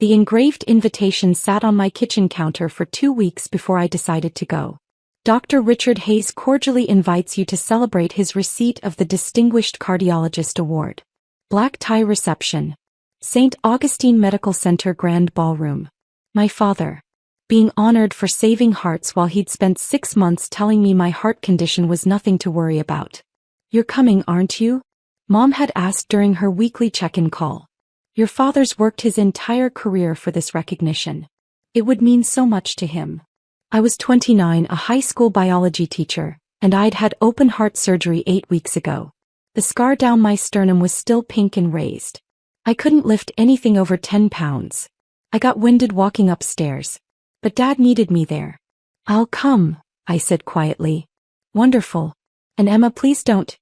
The engraved invitation sat on my kitchen counter for 2 weeks before I decided to go. Dr. Richard Hayes cordially invites you to celebrate his receipt of the Distinguished Cardiologist Award. Black tie reception. St. Augustine Medical Center Grand Ballroom. My father. Being honored for saving hearts while he'd spent 6 months telling me my heart condition was nothing to worry about. You're coming, aren't you? Mom had asked during her weekly check-in call. Your father's worked his entire career for this recognition. It would mean so much to him. I was 29, a high school biology teacher, and I'd had open heart surgery 8 weeks ago. The scar down my sternum was still pink and raised. I couldn't lift anything over 10 pounds. I got winded walking upstairs. But Dad needed me there. I'll come, I said quietly. Wonderful. And Emma, please don't,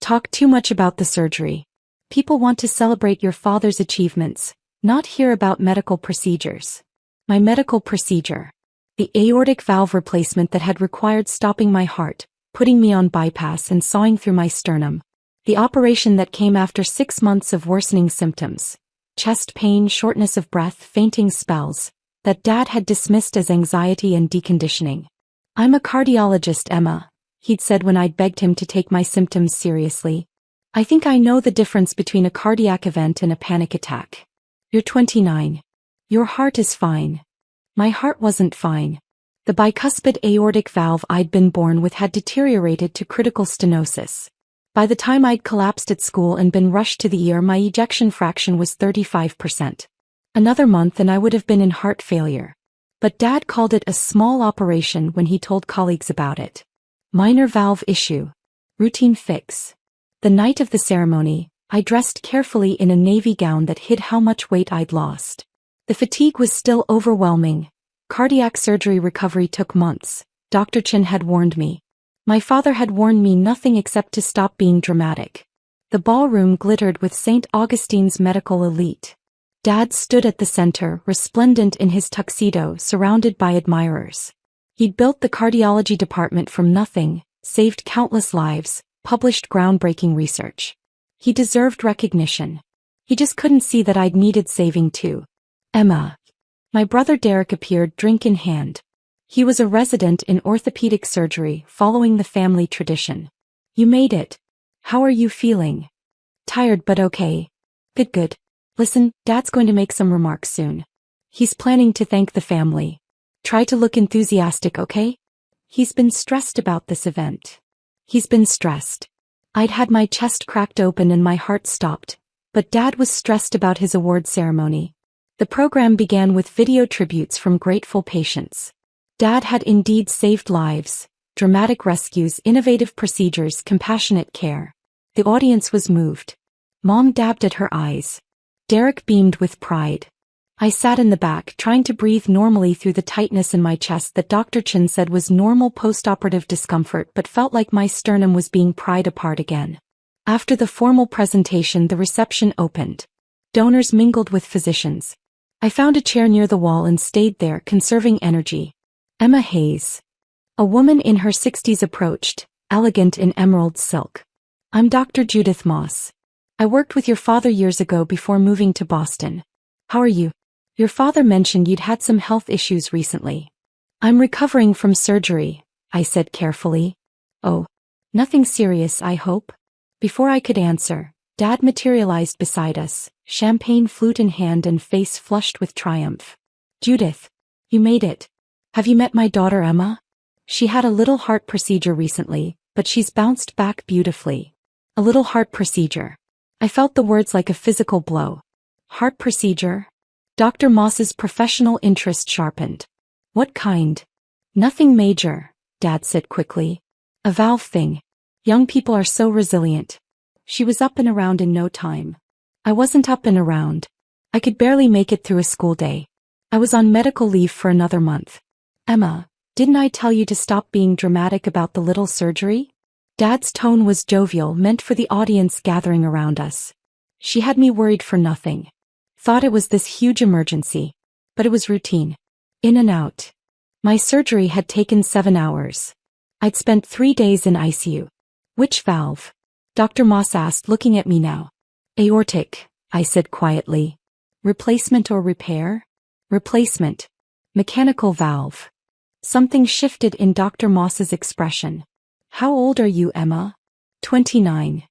talk too much about the surgery. People want to celebrate your father's achievements, not hear about medical procedures. My medical procedure. The aortic valve replacement that had required stopping my heart, putting me on bypass and sawing through my sternum. The operation that came after 6 months of worsening symptoms. Chest pain, shortness of breath, fainting spells, that Dad had dismissed as anxiety and deconditioning. I'm a cardiologist, Emma, he'd said when I'd begged him to take my symptoms seriously. I think I know the difference between a cardiac event and a panic attack. You're 29. Your heart is fine. My heart wasn't fine. The bicuspid aortic valve I'd been born with had deteriorated to critical stenosis. By the time I'd collapsed at school and been rushed to the ER, my ejection fraction was 35%. Another month and I would have been in heart failure. But Dad called it a small operation when he told colleagues about it. Minor valve issue. Routine fix. The night of the ceremony, I dressed carefully in a navy gown that hid how much weight I'd lost. The fatigue was still overwhelming. Cardiac surgery recovery took months, Dr. Chin had warned me. My father had warned me nothing except to stop being dramatic. The ballroom glittered with St. Augustine's medical elite. Dad stood at the center, resplendent in his tuxedo, surrounded by admirers. He'd built the cardiology department from nothing, saved countless lives, published groundbreaking research. He deserved recognition. He just couldn't see that I'd needed saving too. Emma. My brother Derek appeared, drink in hand. He was a resident in orthopedic surgery, following the family tradition. You made it. How are you feeling? Tired but okay. Good. Listen, Dad's going to make some remarks soon. He's planning to thank the family. Try to look enthusiastic, okay? He's been stressed about this event. He's been stressed. I'd had my chest cracked open and my heart stopped, but Dad was stressed about his award ceremony. The program began with video tributes from grateful patients. Dad had indeed saved lives, dramatic rescues, innovative procedures, compassionate care. The audience was moved. Mom dabbed at her eyes. Derek beamed with pride. I sat in the back, trying to breathe normally through the tightness in my chest that Dr. Chin said was normal postoperative discomfort, but felt like my sternum was being pried apart again. After the formal presentation, the reception opened. Donors mingled with physicians. I found a chair near the wall and stayed there, conserving energy. Emma Hayes. A woman in her 60s approached, elegant in emerald silk. I'm Dr. Judith Moss. I worked with your father years ago before moving to Boston. How are you? Your father mentioned you'd had some health issues recently. I'm recovering from surgery, I said carefully. Oh, nothing serious, I hope? Before I could answer, Dad materialized beside us, champagne flute in hand and face flushed with triumph. Judith, you made it. Have you met my daughter Emma? She had a little heart procedure recently, but she's bounced back beautifully. A little heart procedure. I felt the words like a physical blow. Heart procedure? Dr. Moss's professional interest sharpened. What kind? Nothing major, Dad said quickly. A valve thing. Young people are so resilient. She was up and around in no time. I wasn't up and around. I could barely make it through a school day. I was on medical leave for another month. Emma, didn't I tell you to stop being dramatic about the little surgery? Dad's tone was jovial, meant for the audience gathering around us. She had me worried for nothing. Thought it was this huge emergency. But it was routine. In and out. My surgery had taken 7 hours. I'd spent 3 days in ICU. Which valve? Dr. Moss asked, looking at me now. Aortic, I said quietly. Replacement or repair? Replacement. Mechanical valve. Something shifted in Dr. Moss's expression. How old are you, Emma? 29.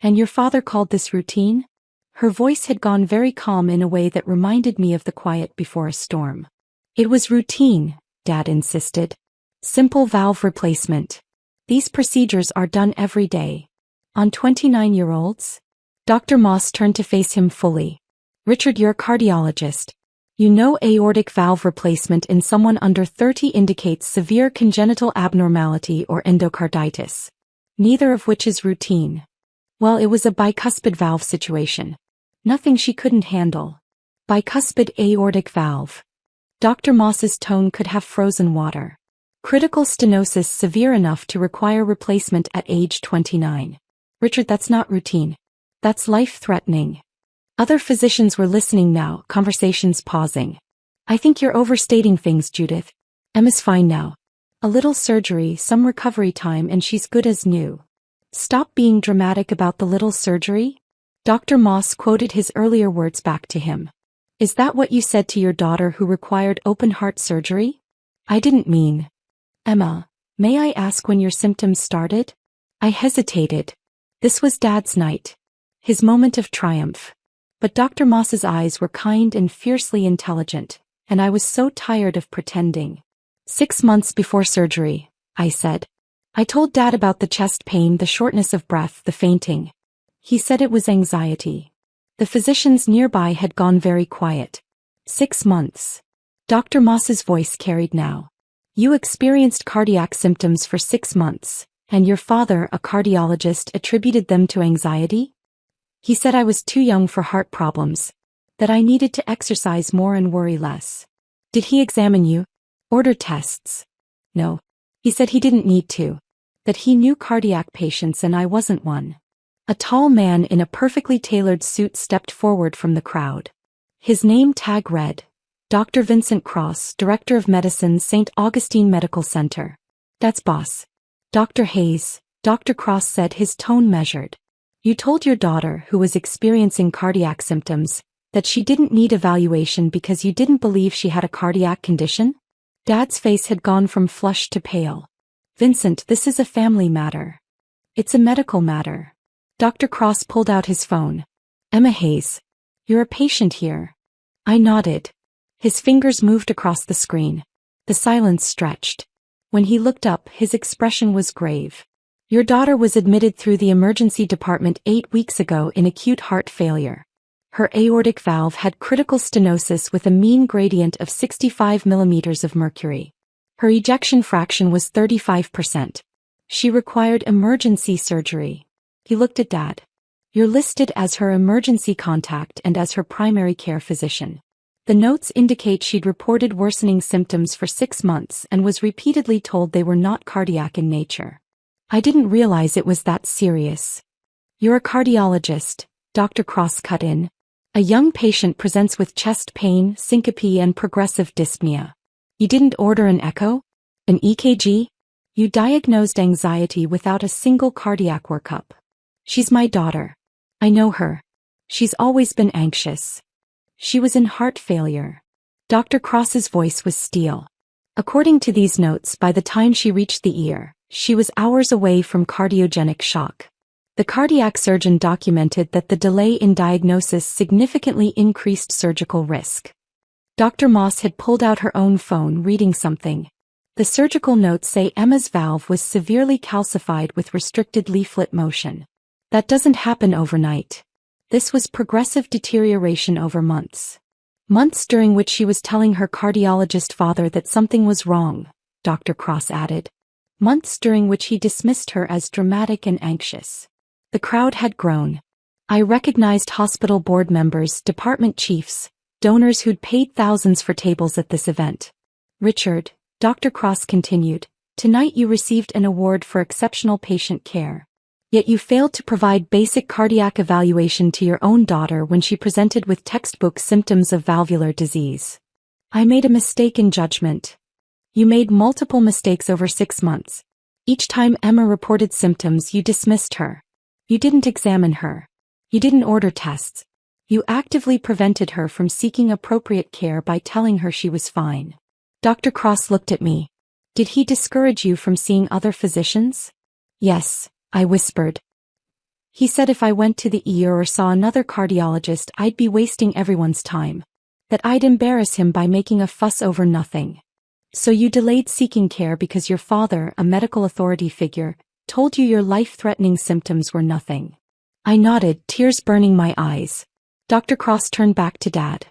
And your father called this routine? Her voice had gone very calm in a way that reminded me of the quiet before a storm. It was routine, Dad insisted. Simple valve replacement. These procedures are done every day. On 29-year-olds? Dr. Moss turned to face him fully. Richard, you're a cardiologist. You know aortic valve replacement in someone under 30 indicates severe congenital abnormality or endocarditis. Neither of which is routine. Well, it was a bicuspid valve situation. Nothing she couldn't handle. Bicuspid aortic valve. Dr. Moss's tone could have frozen water. Critical stenosis severe enough to require replacement at age 29. Richard, that's not routine. That's life-threatening. Other physicians were listening now, conversations pausing. I think you're overstating things, Judith. Emma's fine now. A little surgery, some recovery time, and she's good as new. Stop being dramatic about the little surgery? Dr. Moss quoted his earlier words back to him. Is that what you said to your daughter who required open-heart surgery? I didn't mean. Emma, may I ask when your symptoms started? I hesitated. This was Dad's night. His moment of triumph. But Dr. Moss's eyes were kind and fiercely intelligent, and I was so tired of pretending. 6 months before surgery, I said. I told Dad about the chest pain, the shortness of breath, the fainting. He said it was anxiety. The physicians nearby had gone very quiet. 6 months. Dr. Moss's voice carried now. You experienced cardiac symptoms for 6 months, and your father, a cardiologist, attributed them to anxiety? He said I was too young for heart problems, that I needed to exercise more and worry less. Did he examine you? Order tests? No. He said he didn't need to. That he knew cardiac patients and I wasn't one. A tall man in a perfectly tailored suit stepped forward from the crowd. His name tag read, Dr. Vincent Cross, Director of Medicine, St. Augustine Medical Center. That's boss. Dr. Hayes, Dr. Cross said, his tone measured. You told your daughter, who was experiencing cardiac symptoms, that she didn't need evaluation because you didn't believe she had a cardiac condition? Dad's face had gone from flushed to pale. Vincent, this is a family matter. It's a medical matter. Dr. Cross pulled out his phone. Emma Hayes. You're a patient here. I nodded. His fingers moved across the screen. The silence stretched. When he looked up, his expression was grave. Your daughter was admitted through the emergency department 8 weeks ago in acute heart failure. Her aortic valve had critical stenosis with a mean gradient of 65 millimeters of mercury. Her ejection fraction was 35%. She required emergency surgery. He looked at Dad. You're listed as her emergency contact and as her primary care physician. The notes indicate she'd reported worsening symptoms for 6 months and was repeatedly told they were not cardiac in nature. I didn't realize it was that serious. You're a cardiologist, Dr. Cross cut in. A young patient presents with chest pain, syncope and progressive dyspnea. You didn't order an echo? An EKG? You diagnosed anxiety without a single cardiac workup. She's my daughter. I know her. She's always been anxious. She was in heart failure. Dr. Cross's voice was steel. According to these notes, by the time she reached the ear, she was hours away from cardiogenic shock. The cardiac surgeon documented that the delay in diagnosis significantly increased surgical risk. Dr. Moss had pulled out her own phone, reading something. The surgical notes say Emma's valve was severely calcified with restricted leaflet motion. That doesn't happen overnight. This was progressive deterioration over months. Months during which she was telling her cardiologist father that something was wrong, Dr. Cross added. Months during which he dismissed her as dramatic and anxious. The crowd had grown. I recognized hospital board members, department chiefs, donors who'd paid thousands for tables at this event. Richard, Dr. Cross continued, tonight you received an award for exceptional patient care. Yet you failed to provide basic cardiac evaluation to your own daughter when she presented with textbook symptoms of valvular disease. I made a mistake in judgment. You made multiple mistakes over 6 months. Each time Emma reported symptoms, you dismissed her. You didn't examine her. You didn't order tests. You actively prevented her from seeking appropriate care by telling her she was fine. Dr. Cross looked at me. Did he discourage you from seeing other physicians? Yes, I whispered. He said if I went to the ER or saw another cardiologist, I'd be wasting everyone's time. That I'd embarrass him by making a fuss over nothing. So you delayed seeking care because your father, a medical authority figure, told you your life-threatening symptoms were nothing. I nodded, tears burning my eyes. Dr. Cross turned back to Dad.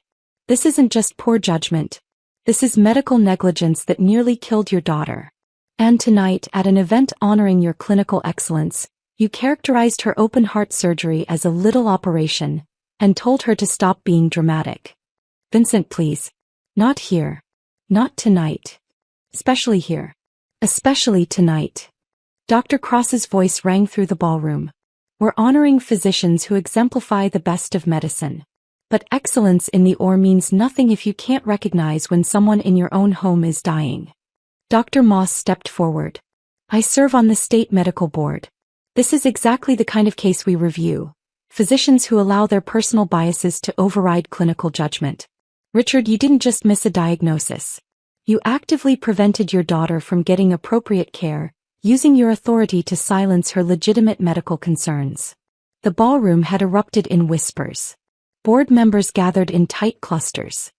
This isn't just poor judgment. This is medical negligence that nearly killed your daughter. And tonight, at an event honoring your clinical excellence, you characterized her open-heart surgery as a little operation, and told her to stop being dramatic. Vincent, please. Not here. Not tonight. Especially here. Especially tonight. Dr. Cross's voice rang through the ballroom. We're honoring physicians who exemplify the best of medicine. But excellence in the OR means nothing if you can't recognize when someone in your own home is dying. Dr. Moss stepped forward. I serve on the state medical board. This is exactly the kind of case we review. Physicians who allow their personal biases to override clinical judgment. Richard, you didn't just miss a diagnosis. You actively prevented your daughter from getting appropriate care, using your authority to silence her legitimate medical concerns. The ballroom had erupted in whispers. Board members gathered in tight clusters.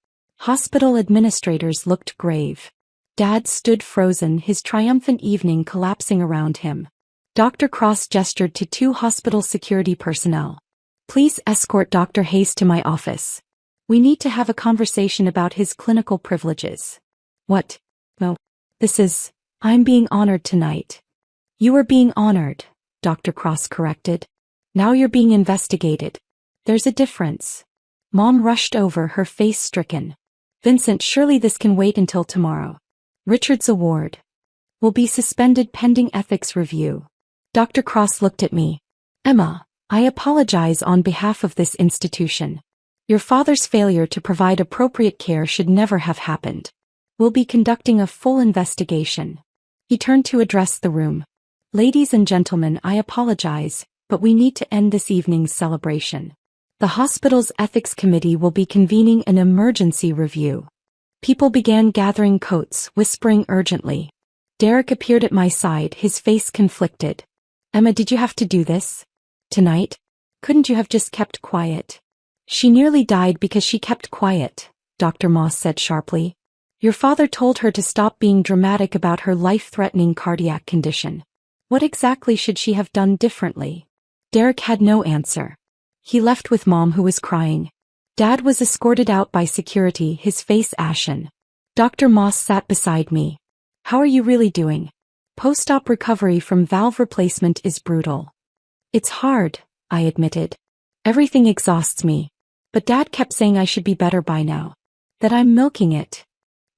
Hospital administrators looked grave. Dad stood frozen, his triumphant evening collapsing around him. Dr. Cross gestured to 2 hospital security personnel. Please escort Dr. Hayes to my office. We need to have a conversation about his clinical privileges. What? No. I'm being honored tonight. You are being honored, Dr. Cross corrected. Now you're being investigated. There's a difference. Mom rushed over, her face stricken. Vincent, surely this can wait until tomorrow. Richard's award will be suspended pending ethics review. Dr. Cross looked at me. Emma, I apologize on behalf of this institution. Your father's failure to provide appropriate care should never have happened. We'll be conducting a full investigation. He turned to address the room. Ladies and gentlemen, I apologize, but we need to end this evening's celebration. The hospital's ethics committee will be convening an emergency review. People began gathering coats, whispering urgently. Derek appeared at my side, his face conflicted. Emma, did you have to do this? Tonight? Couldn't you have just kept quiet? She nearly died because she kept quiet, Dr. Moss said sharply. Your father told her to stop being dramatic about her life-threatening cardiac condition. What exactly should she have done differently? Derek had no answer. He left with Mom, who was crying. Dad was escorted out by security, his face ashen. Dr. Moss sat beside me. How are you really doing? Post-op recovery from valve replacement is brutal. It's hard, I admitted. Everything exhausts me. But Dad kept saying I should be better by now. That I'm milking it.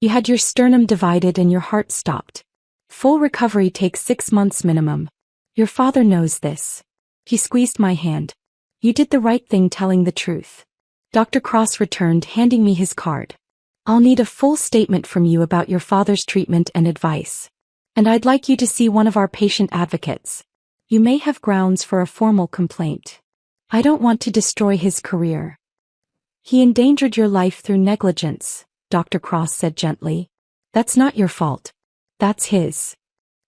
You had your sternum divided and your heart stopped. Full recovery takes 6 months minimum. Your father knows this. He squeezed my hand. You did the right thing telling the truth. Dr. Cross returned, handing me his card. I'll need a full statement from you about your father's treatment and advice. And I'd like you to see one of our patient advocates. You may have grounds for a formal complaint. I don't want to destroy his career. He endangered your life through negligence, Dr. Cross said gently. That's not your fault. That's his.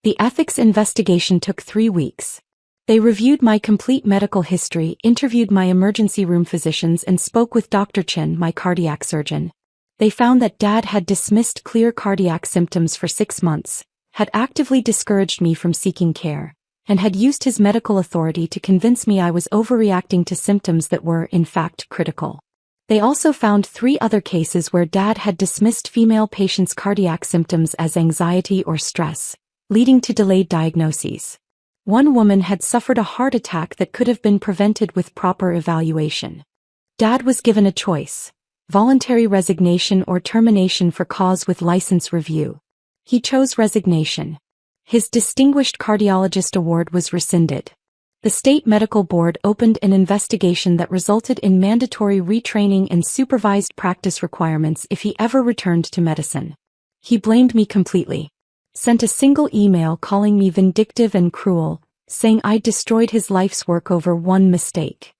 The ethics investigation took 3 weeks. They reviewed my complete medical history, interviewed my emergency room physicians, and spoke with Dr. Chin, my cardiac surgeon. They found that Dad had dismissed clear cardiac symptoms for 6 months, had actively discouraged me from seeking care, and had used his medical authority to convince me I was overreacting to symptoms that were, in fact, critical. They also found 3 other cases where Dad had dismissed female patients' cardiac symptoms as anxiety or stress, leading to delayed diagnoses. One woman had suffered a heart attack that could have been prevented with proper evaluation. Dad was given a choice: voluntary resignation or termination for cause with license review. He chose resignation. His Distinguished Cardiologist Award was rescinded. The state medical board opened an investigation that resulted in mandatory retraining and supervised practice requirements if he ever returned to medicine. He blamed me completely. Sent a single email calling me vindictive and cruel, saying I'd destroyed his life's work over one mistake.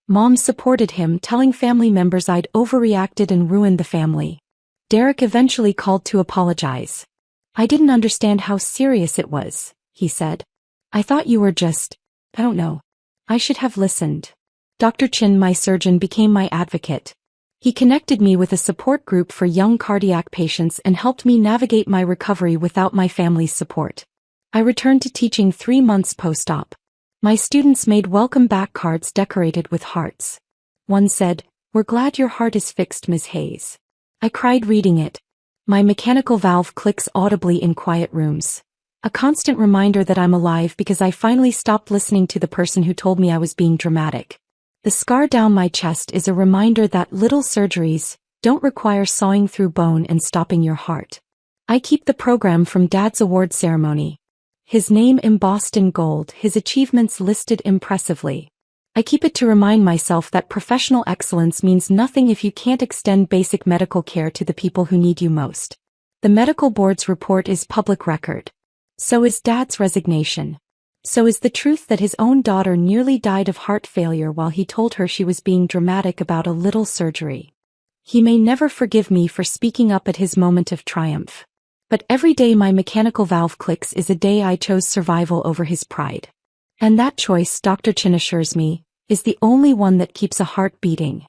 Mom supported him, telling family members I'd overreacted and ruined the family. Derek eventually called to apologize. I didn't understand how serious it was, he said. I thought you were just, I don't know. I should have listened. Dr. Chin, my surgeon, became my advocate. He connected me with a support group for young cardiac patients and helped me navigate my recovery without my family's support. I returned to teaching 3 months post-op. My students made welcome back cards decorated with hearts. One said, "We're glad your heart is fixed, Ms. Hayes." I cried reading it. My mechanical valve clicks audibly in quiet rooms. A constant reminder that I'm alive because I finally stopped listening to the person who told me I was being dramatic. The scar down my chest is a reminder that little surgeries don't require sawing through bone and stopping your heart. I keep the program from Dad's award ceremony. His name embossed in gold, his achievements listed impressively. I keep it to remind myself that professional excellence means nothing if you can't extend basic medical care to the people who need you most. The medical board's report is public record. So is Dad's resignation. So is the truth that his own daughter nearly died of heart failure while he told her she was being dramatic about a little surgery. He may never forgive me for speaking up at his moment of triumph. But every day my mechanical valve clicks is a day I chose survival over his pride. And that choice, Dr. Chin assures me, is the only one that keeps a heart beating.